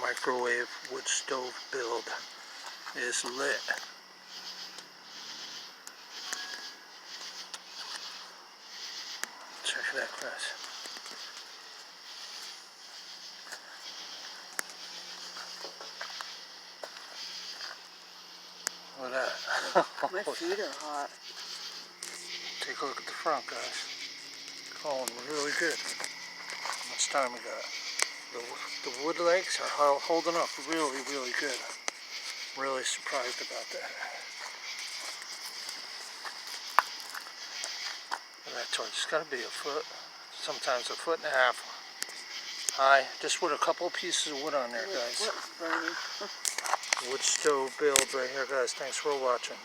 microwave wood stove build is lit. Check it out, guys. Look at that. My feet are hot. Take a look at the front, guys. Going really good. How much time we got? The wood legs are holding up really, really good. Really surprised about that. Look at that torch. It's got to be a foot, sometimes a foot and a half high. Just with a couple pieces of wood on there, guys. What's burning? Wood stove build right here, guys. Thanks for watching.